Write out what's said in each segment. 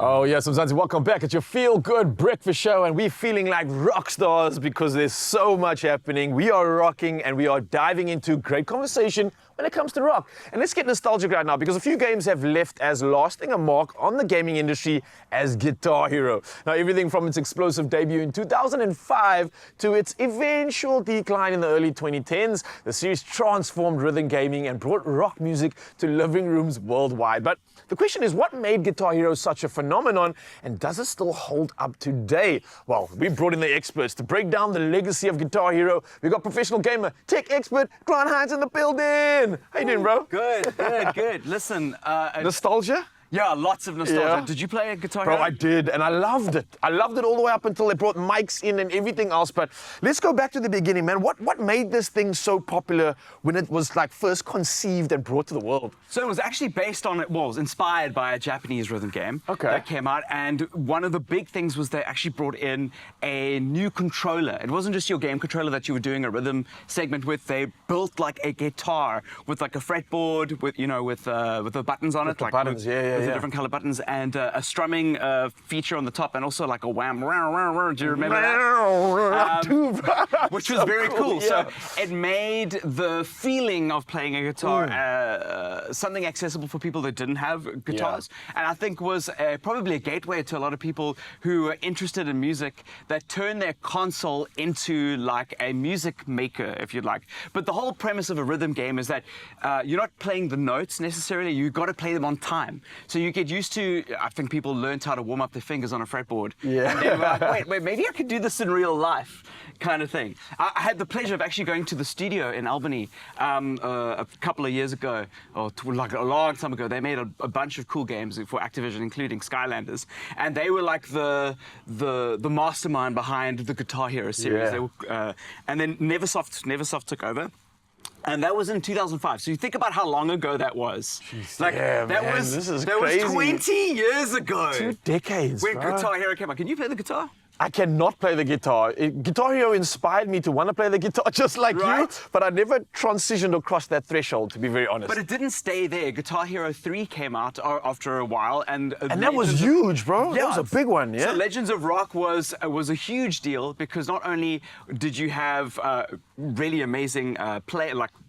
Oh yes, Mzansi, welcome back. It's your feel-good breakfast show and we're feeling like rock stars because there's so much happening. We are rocking and we are diving into great conversation when it comes to rock. And let's get nostalgic right now because a few games have left as lasting a mark on the gaming industry as Guitar Hero. Now everything from its explosive debut in 2005 to its eventual decline in the early 2010s, the series transformed rhythm gaming and brought rock music to living rooms worldwide. But the question is, what made Guitar Hero such a phenomenon, and does it still hold up today? Well, we brought in the experts to break down the legacy of Guitar Hero. We got professional gamer, tech expert, Hinds in the building. How you doing, bro? Good. Listen, Nostalgia? yeah, lots of nostalgia. Yeah. Did you play a Guitar Bro, Hero? I did, and I loved it. I loved it all the way up until they brought mics in and everything else. But let's go back to the beginning, man. What made this thing so popular when it was like first conceived and brought to the world? So it was actually based on, well, it was inspired by a Japanese rhythm game that came out. And one of the big things was they actually brought in a new controller. It wasn't just your game controller that you were doing a rhythm segment with. They built like a guitar with like a fretboard with the buttons on it. the Like buttons, with yeah. the different color buttons and a strumming feature on the top and also like a wham. Do you remember that? Which was very cool. Yeah. So it made the feeling of playing a guitar something accessible for people that didn't have guitars, and I think was probably a gateway to a lot of people who are interested in music that turn their console into like a music maker, if you'd like. But the whole premise of a rhythm game is that you're not playing the notes necessarily, you got to play them on time. So you get used to, I think people learned how to warm up their fingers on a fretboard. Yeah. And they were like, wait, maybe I could do this in real life, kind of thing. I had the pleasure of actually going to the studio in Albany a couple of years ago, or like a long time ago. They made a bunch of cool games for Activision, including Skylanders, and they were like the mastermind behind the Guitar Hero series. Yeah. They were, and then Neversoft took over. And that was in 2005. So you think about how long ago that was. Jeez, like yeah, that man, was this is that crazy. was 20 years ago. 2 decades, when bro. Guitar Hero came out. Can you play the guitar? I cannot play the guitar. Guitar Hero inspired me to want to play the guitar just like you, but I never transitioned across that threshold, to be very honest. But it didn't stay there. Guitar Hero 3 came out after a while, and that was huge, bro. That was a big one, yeah. So Legends of Rock was a huge deal because not only did you have really amazing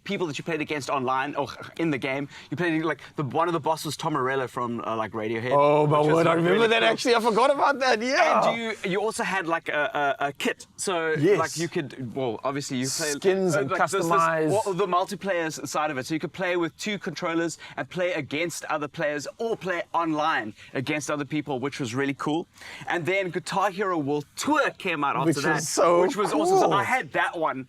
people that you played against online or in the game, you played like one of the bosses was Tom Morello from like Radiohead. Oh my word, I remember really that cool. Actually. I forgot about that, yeah. And you also had like a kit, so like you could, well, obviously you play skins and like customize the multiplayer side of it, so you could play with 2 controllers and play against other players or play online against other people, which was really cool. And then Guitar Hero World Tour came out after that, which was cool. awesome. So I had that one,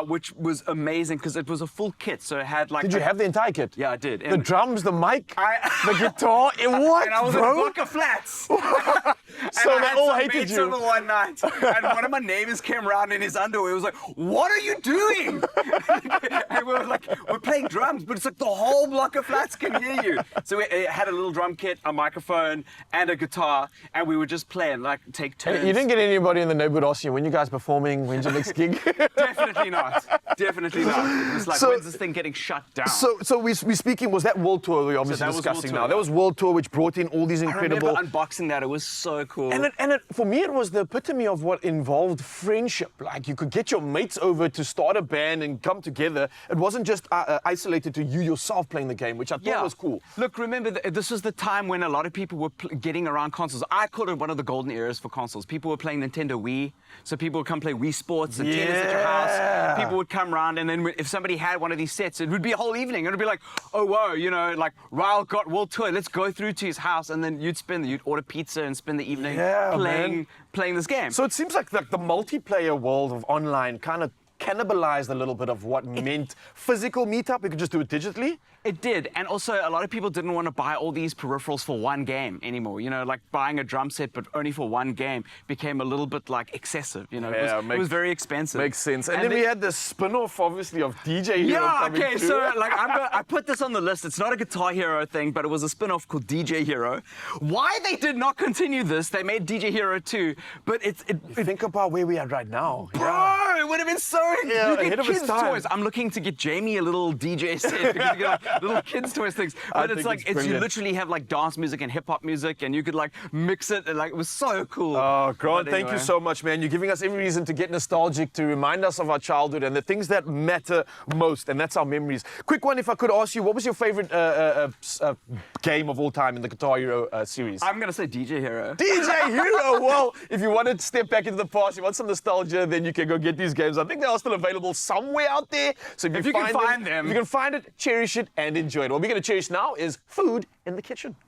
which was amazing because it was a full kit. So it had like. Did you have the entire kit? Yeah, I did. The drums, the mic, the guitar. What, and I was bro? in a block of flats. So they all hated you. Over one night, and one of my neighbors came around in his underwear. He was like, "What are you doing?" And we were like, "We're playing drums," but it's like the whole block of flats can hear you. So we had a little drum kit, a microphone, and a guitar, and we would just play and like take turns. And you didn't get anybody in the neighborhood asking you, when you guys performing, when's your next gig? Definitely not. Definitely not. It was like, when's this thing getting shut down? So we're speaking, was that World Tour we're obviously discussing now? That was World Tour, which brought in all these incredible. I remember unboxing that. It was so cool. And for me, it was the epitome of what involved friendship. Like, you could get your mates over to start a band and come together. It wasn't just isolated to you yourself playing the game, which I thought was cool. Look, remember, this was the time when a lot of people were getting around consoles. I called it one of the golden eras for consoles. People were playing Nintendo Wii, so people would come play Wii Sports and tennis at your house. People would come around, and then if somebody had one of these sets, it would be a whole evening. It would be like, oh, whoa, like, Ryle got World Tour, let's go through to his house, and then you'd order pizza and spend the evening playing this game. So it seems like the multiplayer world of online kind of cannibalized a little bit of what meant physical meetup. We could just do it digitally. It did, and also a lot of people didn't want to buy all these peripherals for one game anymore. You know, like buying a drum set but only for one game became a little bit like excessive. You know, it was very expensive. Makes sense. And then we had the spin-off, obviously, of DJ Hero. Yeah, okay, so like I put this on the list. It's not a Guitar Hero thing, but it was a spin-off called DJ Hero. Why they did not continue this? They made DJ Hero 2, but think about where we are right now. Bro, it would have been so. Yeah, you ahead get of its kids' time. toys. I'm looking to get Jamie a little DJ set because you can like little kids' toys things. But it's think like it's you brilliant. literally have like dance music and hip hop music, and you could like mix it, and like it was so cool. Oh, Grant, But thank you anyway. so much, man. You're giving us every reason to get nostalgic, to remind us of our childhood and the things that matter most, and that's our memories. Quick one, if I could ask you, what was your favorite game of all time in the Guitar Hero series? I'm gonna say DJ Hero. DJ Hero! Well, if you want to step back into the past, you want some nostalgia, then you can go get these games. I think they are still available somewhere out there. So if you can find them. if you can find it, cherish it and enjoy it. What we're going to cherish now is food in the kitchen.